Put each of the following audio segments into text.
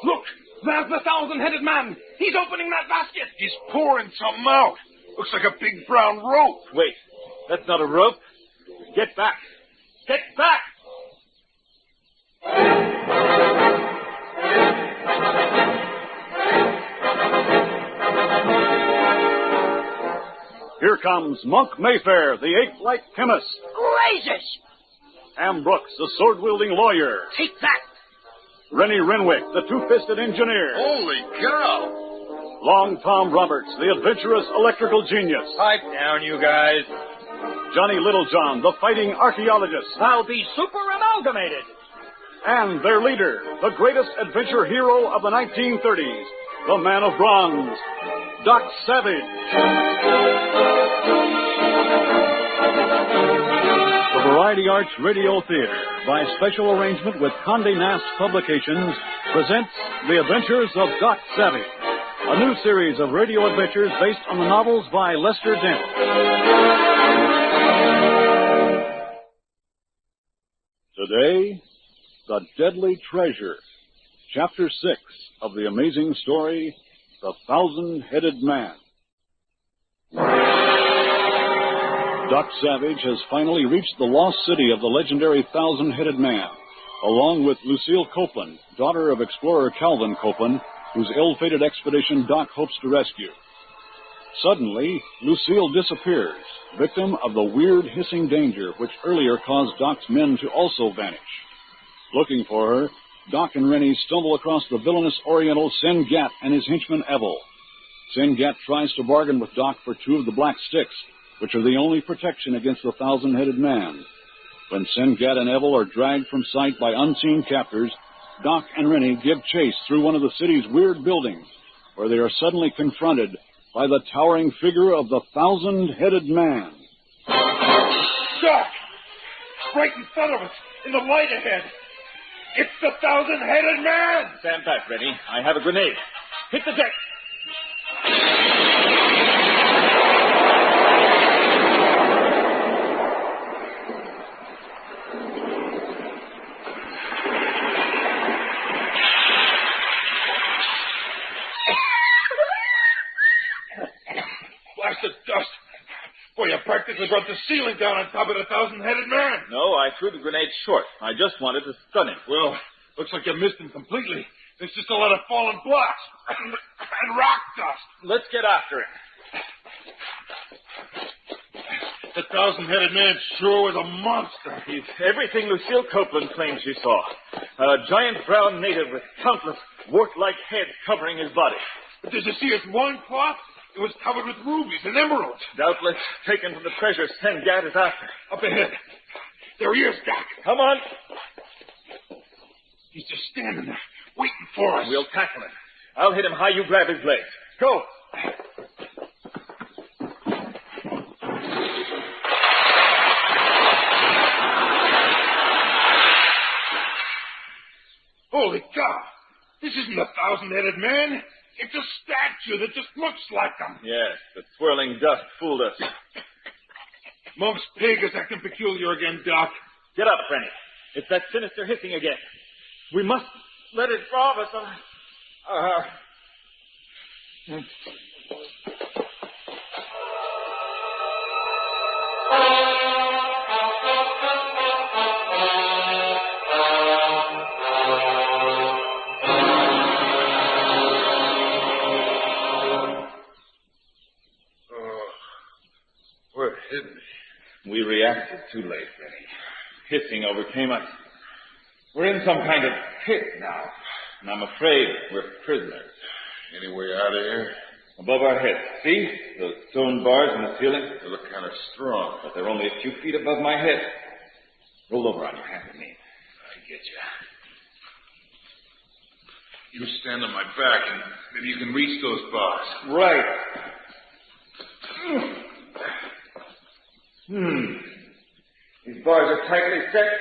Look, there's the thousand-headed man. He's opening that basket. He's pouring something out. Looks like a big brown rope. Wait, that's not a rope. Get back. Get back! Here comes Monk Mayfair, the ape-like chemist. Blazes! Am Brooks, the sword-wielding lawyer. Take that! Rennie Renwick, the two-fisted engineer. Holy cow! Long Tom Roberts, the adventurous electrical genius. Pipe down, you guys. Johnny Littlejohn, the fighting archaeologist. I'll be super amalgamated. And their leader, the greatest adventure hero of the 1930s, the man of bronze, Doc Savage. The Variety Arts Radio Theater, by special arrangement with Condé Nast Publications, presents The Adventures of Doc Savage, a new series of radio adventures based on the novels by Lester Dent. Today, The Deadly Treasure, Chapter 6 of the amazing story, The Thousand-Headed Man. Doc Savage has finally reached the lost city of the legendary Thousand-Headed Man, along with Lucille Copeland, daughter of explorer Calvin Copeland, whose ill-fated expedition Doc hopes to rescue. Suddenly, Lucille disappears, victim of the weird hissing danger which earlier caused Doc's men to also vanish. Looking for her, Doc and Rennie stumble across the villainous Oriental Sengat and his henchman Evel. Sengat tries to bargain with Doc for 2 of the black sticks, which are the only protection against the Thousand-Headed Man. When Sengat and Evel are dragged from sight by unseen captors, Doc and Rennie give chase through one of the city's weird buildings, where they are suddenly confronted by the towering figure of the Thousand-Headed Man. Doc! Right in front of us, in the light ahead. It's the Thousand-Headed Man! Stand back, Rennie. I have a grenade. Hit the deck. Blasted dust. Boy, you practically brought the ceiling down on top of the Thousand-Headed Man. No, I threw the grenade short. I just wanted to stun him. Well, looks like you missed him completely. There's just a lot of fallen blocks and rock dust. Let's get after him. The Thousand-Headed Man sure was a monster. He's everything Lucille Copeland claims she saw. A giant brown native with countless wart-like heads covering his body. But did you see his loincloth? It was covered with rubies and emeralds. Doubtless taken from the treasure Sengat is after. Up ahead. There he is, Doc. Come on. He's just standing there, waiting for us. We'll tackle him. I'll hit him high, you grab his legs. Go. Holy cow! This isn't a Thousand-Headed Man. It's a statue that just looks like him. Yes, the swirling dust fooled us. Monk's pig is acting peculiar again, Doc. Get up, Rennie. It's that sinister hissing again. We must let it rob us. We're hidden. We reacted too late, Rennie. Hissing overcame us. We're in some kind of pit now, and I'm afraid we're prisoners. Any way out of here? Above our heads. See? Those stone bars in the ceiling? They look kind of strong. But they're only a few feet above my head. Roll over on your hands and knees. I get you. You stand on my back, and maybe you can reach those bars. Right. These bars are tightly set,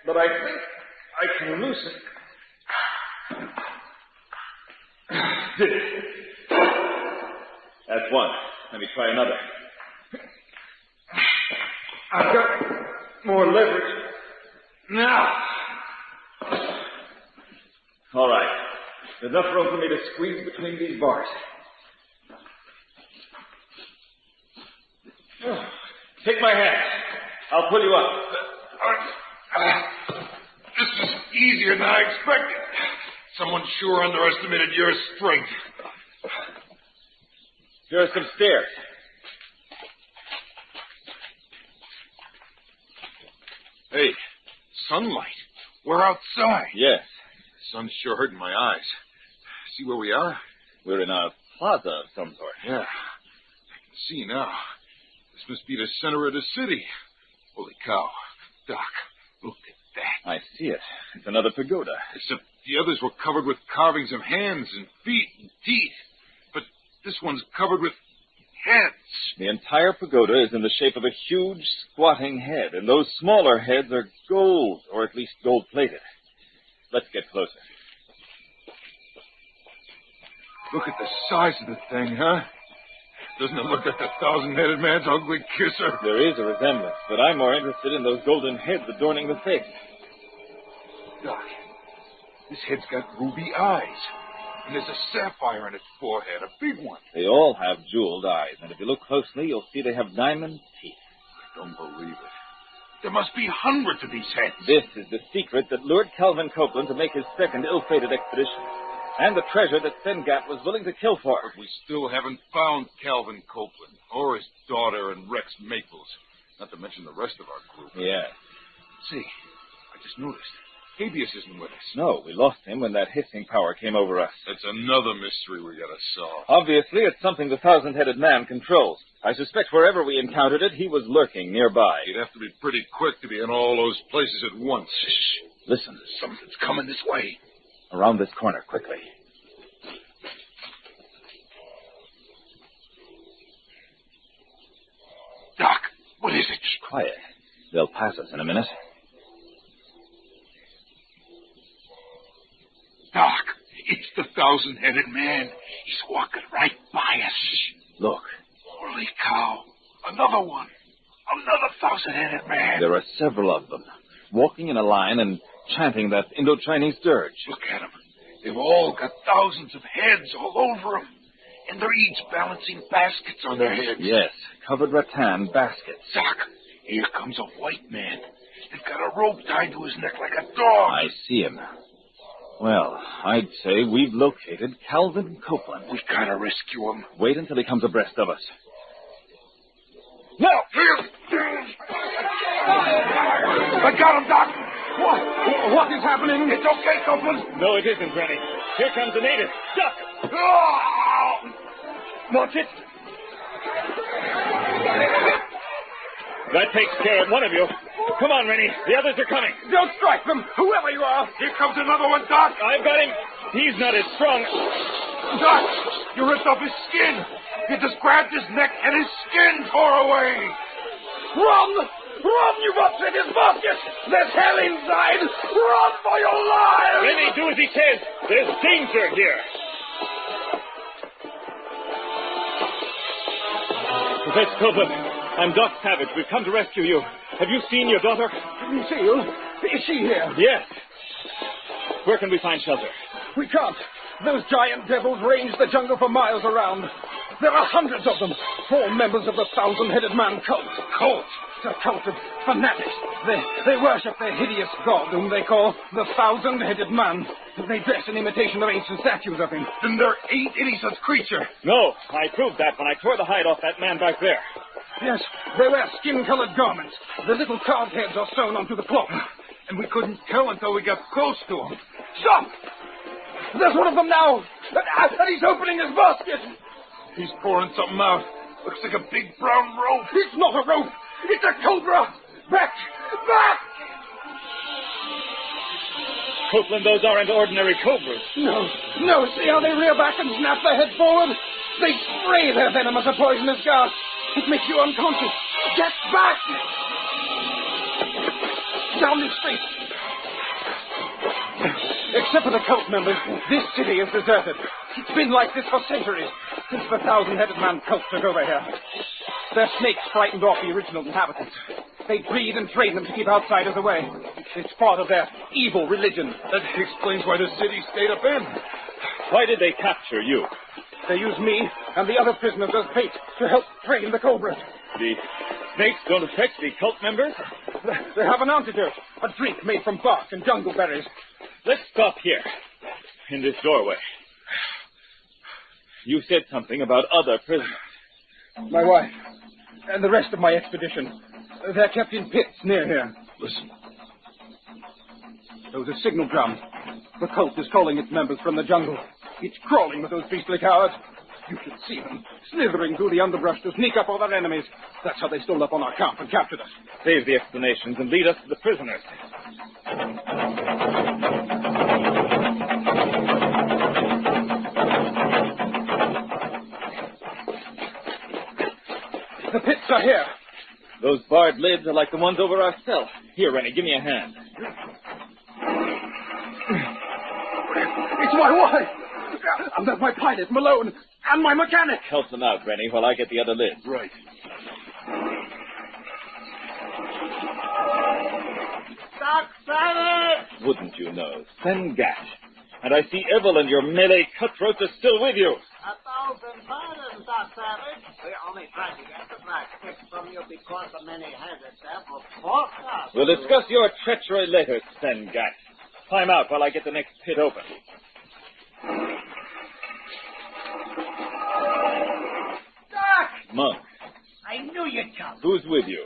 but I think I can loosen. That's one. Let me try another. I've got more leverage now. All right. There's enough room for me to squeeze between these bars. Take my hand. I'll pull you up. This is easier than I expected. Someone sure underestimated your strength. Here are some stairs. Hey, sunlight. We're outside. Yes. The sun's sure hurting my eyes. See where we are? We're in a plaza of some sort. Yeah. I can see now. This must be the center of the city. Holy cow. Doc, look at that. I see it. It's another pagoda. Except the others were covered with carvings of hands and feet and teeth. But this one's covered with heads. The entire pagoda is in the shape of a huge, squatting head, and those smaller heads are gold, or at least gold-plated. Let's get closer. Look at the size of the thing, huh? Doesn't it look like the thousand-headed man's ugly kisser? There is a resemblance, but I'm more interested in those golden heads adorning the face. Doc, this head's got ruby eyes. And there's a sapphire on its forehead, a big one. They all have jeweled eyes, and if you look closely, you'll see they have diamond teeth. I don't believe it. There must be hundreds of these heads. This is the secret that lured Calvin Copeland to make his second ill-fated expedition, and the treasure that Sengat was willing to kill for. But we still haven't found Calvin Copeland, or his daughter and Rex Maples, not to mention the rest of our group. Yeah. See, I just noticed. Habeas isn't with us. No, we lost him when that hissing power came over us. That's another mystery we gotta solve. Obviously, it's something the thousand-headed man controls. I suspect wherever we encountered it, he was lurking nearby. You'd have to be pretty quick to be in all those places at once. Shh. Listen. Something's coming this way. Around this corner, quickly. Doc, what is it? Shh, quiet. They'll pass us in a minute. Doc, it's the thousand-headed man. He's walking right by us. Look. Holy cow. Another one. Another thousand-headed man. There are several of them, walking in a line and chanting that Indo-Chinese dirge. Look at them. They've all got thousands of heads all over them. And they're each balancing baskets on their heads. Yes, covered rattan baskets. Doc, here comes a white man. They've got a rope tied to his neck like a dog. I see him. Well, I'd say we've located Calvin Copeland. We gotta rescue him. Wait until he comes abreast of us. No! I got him, Doc. What is happening? It's okay, Copeland. No, it isn't, Granny. Here comes the native. Duck! Watch it. That takes care of one of you. Come on, Rennie. The others are coming. Don't strike them, whoever you are. Here comes another one, Doc. I've got him. He's not as strong. Doc, you ripped off his skin. You just grabbed his neck and his skin tore away. Run! Run, you've upset his basket. There's hell inside. Run for your lives. Rennie, do as he says. There's danger here. Professor Copeland, I'm Doc Savage. We've come to rescue you. Have you seen your daughter? Lucille? Is she here? Yes. Where can we find shelter? We can't. Those giant devils range the jungle for miles around. There are hundreds of them. All members of the thousand-headed man cult. Cult? It's a cult of fanatics. They worship their hideous god, whom they call the thousand-headed man. They dress in imitation of ancient statues of him. Then there ain't any such creature. No, I proved that when I tore the hide off that man back there. Yes, they wear skin-colored garments. The little carved heads are sewn onto the cloth. And we couldn't tell until we got close to him. Stop! There's one of them now! And he's opening his basket! He's pouring something out. Looks like a big brown rope. It's not a rope! It's a cobra! Back! Back! Copeland, those aren't ordinary cobras. No, see how they rear back and snap their head forward? They spray their venom as a poisonous gas. It makes you unconscious. Get back! Down the street. Except for the cult members, this city is deserted. It's been like this for centuries, since the thousand-headed man cult took over here. Their snakes frightened off the original inhabitants. They breed and train them to keep outsiders away. It's part of their evil religion. That explains why the city stayed abandoned. Why did they capture you? They use me and the other prisoners as bait to help train the cobras. The snakes don't affect the cult members? They have an antidote, a drink made from bark and jungle berries. Let's stop here, in this doorway. You said something about other prisoners. My wife and the rest of my expedition, they're kept in pits near here. Listen. Those are signal drums. The cult is calling its members from the jungle. It's crawling with those beastly cowards. You should see them, slithering through the underbrush to sneak up on their enemies. That's how they stole up on our camp and captured us. Save the explanations and lead us to the prisoners. The pits are here. Those barred lids are like the ones over our cell. Here, Rennie, give me a hand. It's my wife. And that's my pilot, Malone, and my mechanic. Help them out, Rennie, while I get the other lids. Right. Doc Savage! Wouldn't you know? Send gash. And I see Evelyn, your melee cutthroats, are still with you. 1,000 pardons, Doc Savage. We only tried to get the black stick from you because the many headed devil forced us. We'll discuss your treachery later, Send gash. Climb out while I get the next pit open. Doc! Monk, I knew you'd come. who's with you?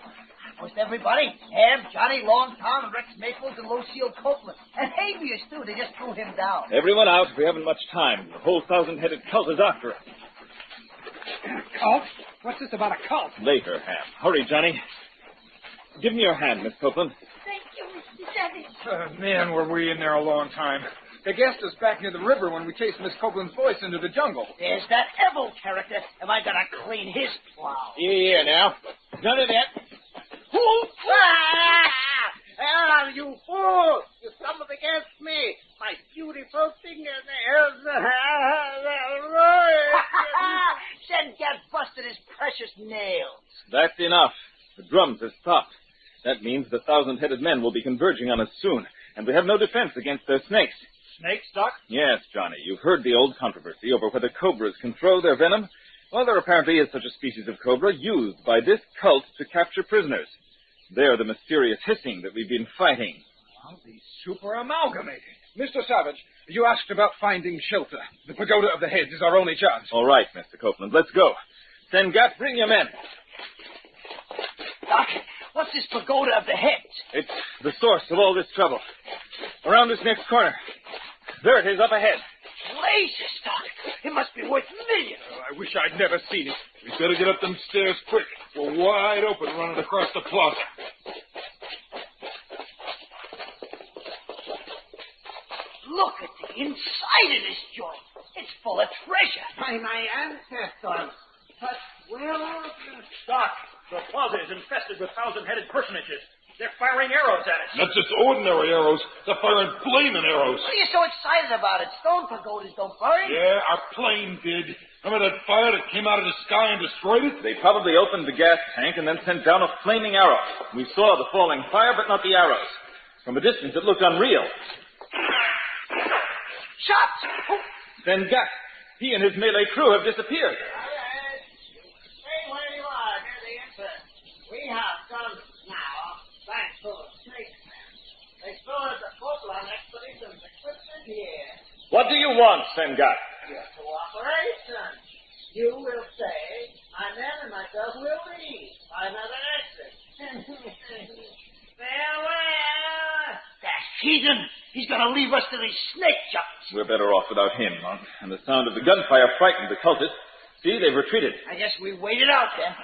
Most everybody. Ham, Johnny, Longtime, Rex Maples, and Lucille Copeland. And Habeas, too. They just threw him down. Everyone out. We haven't much time. The whole 1,000-headed cult is after us. Cult? What's this about a cult? Later, Ham. Hurry, Johnny. Give me your hand, Miss Copeland. Thank you, Mr. Savage. Man, were we in there a long time. They gassed us back near the river when we chased Miss Copeland's voice into the jungle. There's that Evil character. Am I gonna clean his plow? Here now. None of that. Ah, you fool! You stumbled against me. My beautiful fingernails. Sengat busted his precious nails. That's enough. The drums have stopped. That means the 1,000-headed men will be converging on us soon, and we have no defense against their snakes. Snakes, Doc? Yes, Johnny, you've heard the old controversy over whether cobras can throw their venom. Well, there apparently is such a species of cobra used by this cult to capture prisoners. They're the mysterious hissing that we've been fighting. Well, the super amalgamated. Mr. Savage, you asked about finding shelter. The pagoda of the heads is our only chance. All right, Mr. Copeland, let's go. Sengat, bring your men. Doc, what's this pagoda of the heads? It's the source of all this trouble. Around this next corner. There it is, up ahead. Blazes, Doc. It must be worth millions. I wish I'd never seen it. We better get up them stairs quick. We're wide open running across the plaza. Look at the inside of this joint. It's full of treasure. By my ancestors. But where are the... Doc, the plaza is infested with 1,000-headed personages. They're firing arrows at us. Not just ordinary arrows. They're firing flaming arrows. What are you so excited about? It stone pagodas don't burn. Yeah, our plane did. Remember that fire that came out of the sky and destroyed it? They probably opened the gas tank and then sent down a flaming arrow. We saw the falling fire, but not the arrows. From a distance, it looked unreal. Shots! Oh. Sengat, he and his melee crew have disappeared. Stay where you are near the entrance. We have guns now, thanks to the snake men. They stored the Copeland expedition's equipment here. What do you want, Sengat? Your cooperation. You will say, my men and myself will leave by another exit. Farewell. That heathen! He's gonna leave us to these snake jumps. We're better off without him, Monk. And the sound of the gunfire frightened the cultists. See, they've retreated. I guess we waited out then.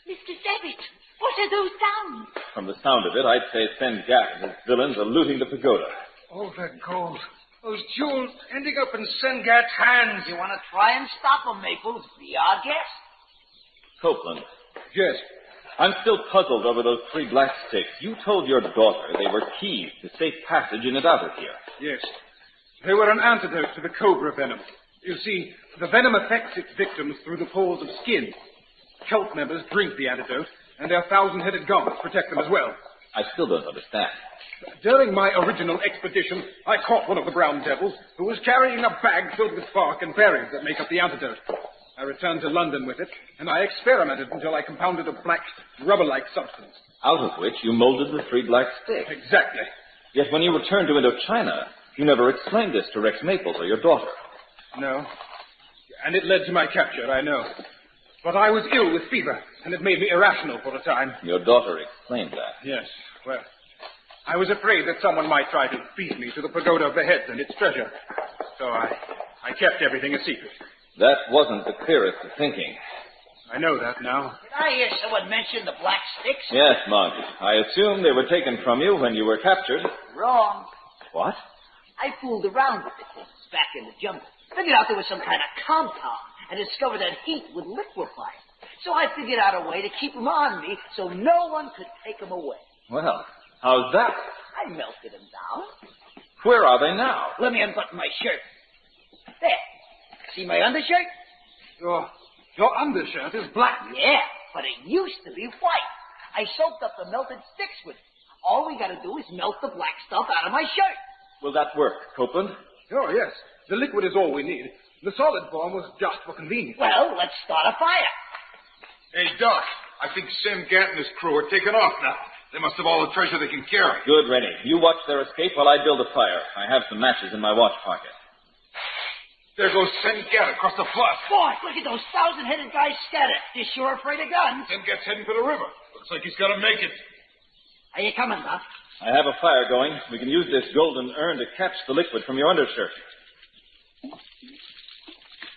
Mr. Savage, what are those sounds? From the sound of it, I'd say Sengat and his villains are looting the pagoda. Oh, that gold. Those jewels ending up in Sengat's hands. You want to try and stop them, Maples? Be our guest. Copeland, Yes. I'm still puzzled over those 3 black sticks. You told your daughter they were keys to safe passage in and out of here. Yes. They were an antidote to the cobra venom. You see, the venom affects its victims through the pores of skin. Cult members drink the antidote, and their 1,000-headed gauntlets protect them as well. I still don't understand. During my original expedition, I caught one of the brown devils who was carrying a bag filled with bark and berries that make up the antidote. I returned to London with it, and I experimented until I compounded a black, rubber-like substance. Out of which you molded the 3 black sticks. Exactly. Yet when you returned to Indochina, you never explained this to Rex Maples or your daughter. No. And it led to my capture, I know. But I was ill with fever, and it made me irrational for a time. Your daughter explained that. Yes, well, I was afraid that someone might try to beat me to the Pagoda of the Heads and its treasure. So I kept everything a secret. That wasn't the clearest of thinking. I know that now. Did I hear someone mention the black sticks? Yes, Monk. I assume they were taken from you when you were captured. Wrong. What? I fooled around with the things back in the jungle. Figured out there was some kind of compound and discovered that heat would liquefy it. So I figured out a way to keep them on me so no one could take them away. Well, how's that? I melted them down. Where are they now? Let me unbutton my shirt. There. See my undershirt? Your undershirt is black. Yeah, but it used to be white. I soaked up the melted sticks with it. All we gotta do is melt the black stuff out of my shirt. Will that work, Copeland? Oh, yes. The liquid is all we need. The solid form was just for convenience. Well, let's start a fire. Hey, Doc, I think Sam Gatt and his crew are taking off now. They must have all the treasure they can carry. Good, Rennie. You watch their escape while I build a fire. I have some matches in my watch pocket. There goes Sam Gatt across the flat. Boy, look at those 1,000-headed guys scattered. They're sure afraid of guns. Sam Gatt's heading for the river. Looks like he's got to make it. Are you coming, Doc? I have a fire going. We can use this golden urn to catch the liquid from your undershirt.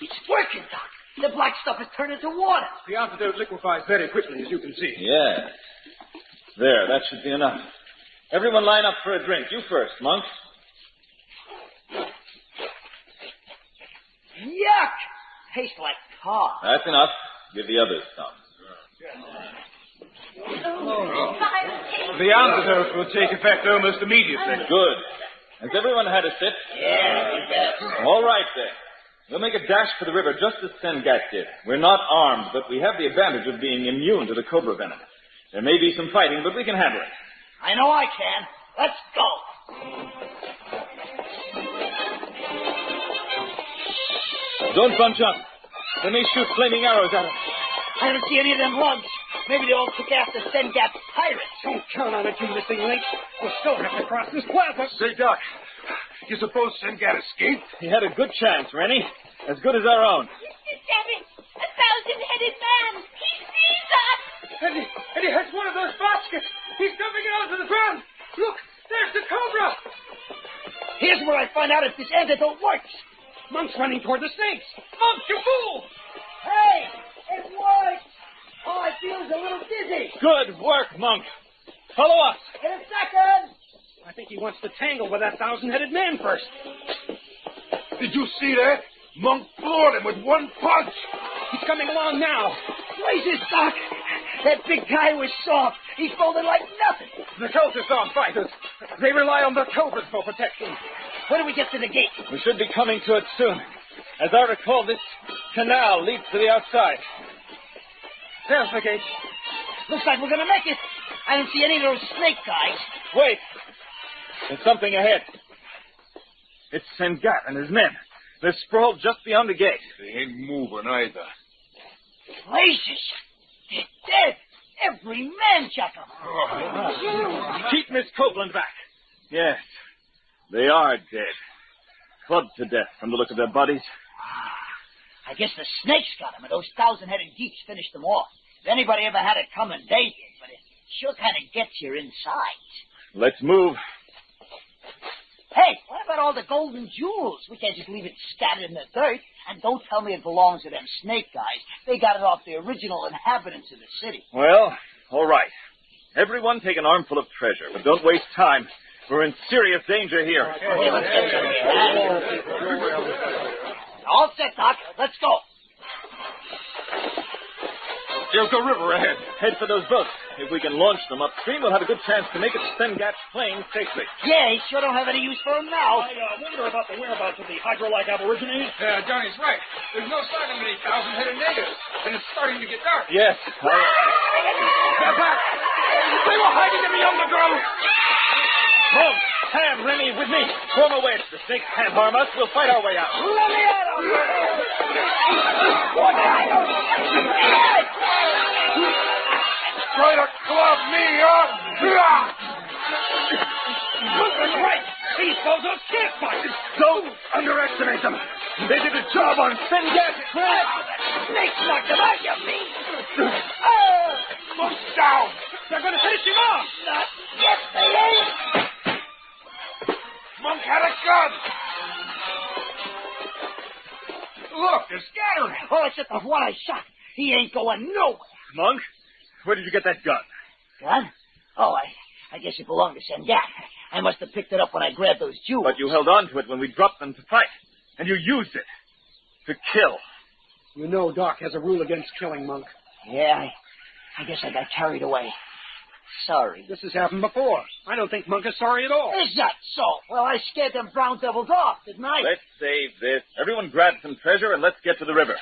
It's working, Doc. The black stuff has turned into water. The antidote liquefies very quickly, as you can see. Yes. There, that should be enough. Everyone line up for a drink. You first, Monk. Yuck! Tastes like tar. That's enough. Give the others some. The antidote will take effect almost immediately. Good. Has everyone had a sip? Yeah. All right, then. We'll make a dash for the river just as Sengat did. We're not armed, but we have the advantage of being immune to the cobra venom. There may be some fighting, but we can handle it. I know I can. Let's go. Don't bunch up. They may shoot flaming arrows at us. I don't see any of them lugs. Maybe they all took after Sengat's pirates. Don't count on it, you missing link. We'll still have to cross this plaza. Say, Doc, you suppose Sengat escaped? He had a good chance, Rennie. As good as our own. Mr. Savage, a 1,000-headed man. He sees us. And he has one of those baskets. He's dumping it onto the ground. Look, there's the cobra. Here's where I find out if this antidote works. Monk's running toward the snakes. Monk, you fool! Hey, it works. Oh, I feel a little dizzy. Good work, Monk. Follow us. In a second. I think he wants to tangle with that 1,000-headed man first. Did you see that? Monk floored him with one punch. He's coming along now. Blazes, Doc. That big guy was soft. He folded like nothing. The cultists aren't fighters. They rely on the cobras for protection. When do we get to the gate? We should be coming to it soon. As I recall, this canal leads to the outside. There's the gate. Looks like we're going to make it. I don't see any of those snake guys. Wait. There's something ahead. It's Sengat and his men. They're sprawled just beyond the gate. They ain't moving either. Blazes. They're dead. Every man, Chuckle. Keep Miss Copeland back. Yes, they are dead. Clubbed to death from the look of their bodies. I guess the snakes got them, and those 1,000-headed geeks finished them off. If anybody ever had it coming, they did, but it sure kind of gets you inside. Let's move. Hey, what about all the golden jewels? We can't just leave it scattered in the dirt. And don't tell me it belongs to them snake guys. They got it off the original inhabitants of the city. Well, all right. Everyone take an armful of treasure, but don't waste time. We're in serious danger here. Okay, let's get some here. All set, Doc. Let's go. There's the river ahead. Head for those boats. If we can launch them upstream, we'll have a good chance to make it to Sengat's plane safely. Yeah, he sure don't have any use for them now. I wonder about the whereabouts of the hydro-like aborigines. Johnny's right. There's no sign of any 1,000-headed natives, and it's starting to get dark. Yes. Get back! They were hiding in the undergrowth. Monk, Ham, Rennie, with me. Form a wedge. The snakes can't harm us. We'll fight our way out. Let me at him! Try to club me up. That's right. These bozos can't fight. Don't underestimate them. They did a job on Sengat. Snakes knocked him out, you mean? Look down. They're going to finish him off. Not yet, they ain't. Monk had a gun. Look, they're scattering. Oh, except the one I shot. He ain't going nowhere. Monk, where did you get that gun? Gun? Oh, I guess it belonged to Sengat. I must have picked it up when I grabbed those jewels. But you held on to it when we dropped them to fight. And you used it to kill. You know Doc has a rule against killing, Monk. Yeah, I guess I got carried away. Sorry. This has happened before. I don't think Monk is sorry at all. Is that so? Well, I scared them brown devils off, didn't I? Let's save this. Everyone grab some treasure and let's get to the river.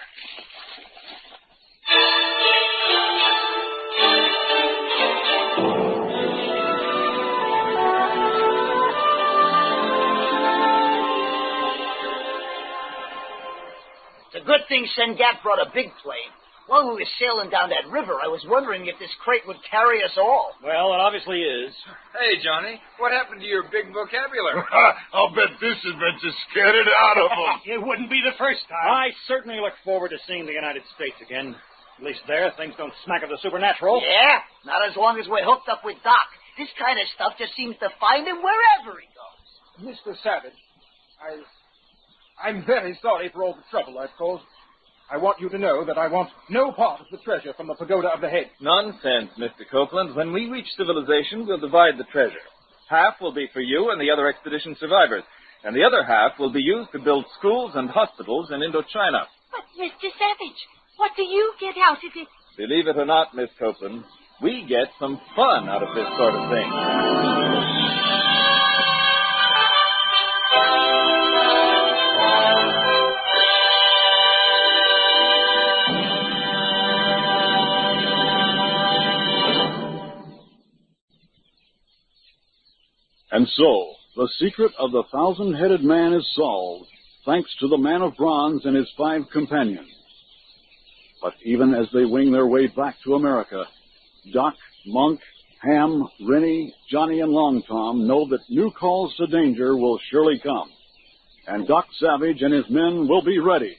It's a good thing Sengat brought a big plane. While we were sailing down that river, I was wondering if this crate would carry us all. Well, it obviously is. Hey, Johnny, what happened to your big vocabulary? I'll bet this adventure scared it out of them. It wouldn't be the first time. I certainly look forward to seeing the United States again. At least there, things don't smack of the supernatural. Yeah, not as long as we're hooked up with Doc. This kind of stuff just seems to find him wherever he goes. Mr. Savage, I'm very sorry for all the trouble I've caused. I want you to know that I want no part of the treasure from the Pagoda of the Head. Nonsense, Mr. Copeland. When we reach civilization, we'll divide the treasure. Half will be for you and the other expedition survivors, and the other half will be used to build schools and hospitals in Indochina. But, Mr. Savage, what do you get out of it? Believe it or not, Miss Copeland, we get some fun out of this sort of thing. And so, the secret of the 1,000-headed man is solved, thanks to the man of bronze and his 5 companions. But even as they wing their way back to America, Doc, Monk, Ham, Rennie, Johnny, and Long Tom know that new calls to danger will surely come. And Doc Savage and his men will be ready.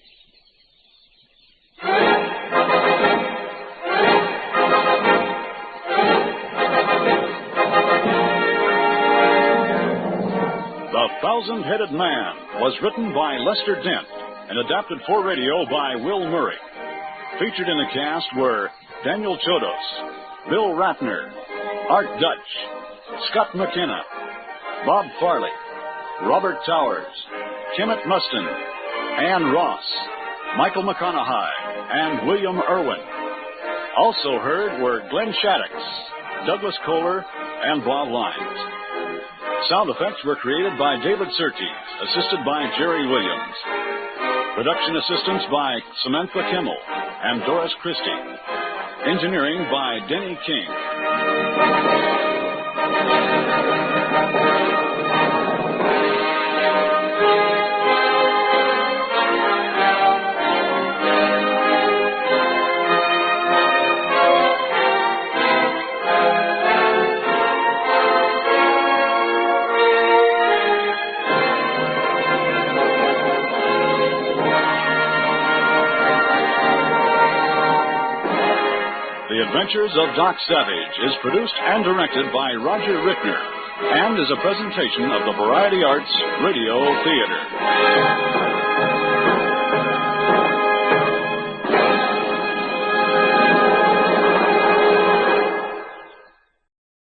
The 1,000-Headed Man was written by Lester Dent and adapted for radio by Will Murray. Featured in the cast were Daniel Chodos, Bill Ratner, Art Dutch, Scott McKenna, Bob Farley, Robert Towers, Kemet Mustin, Ann Ross, Michael McConaughey, and William Irwin. Also heard were Glenn Shaddix, Douglas Kohler, and Bob Lyons. Sound effects were created by David Surtees, assisted by Jerry Williams. Production assistance by Samantha Kimmel and Doris Christie. Engineering by Denny King. The Adventures of Doc Savage is produced and directed by Roger Rickner and is a presentation of the Variety Arts Radio Theater.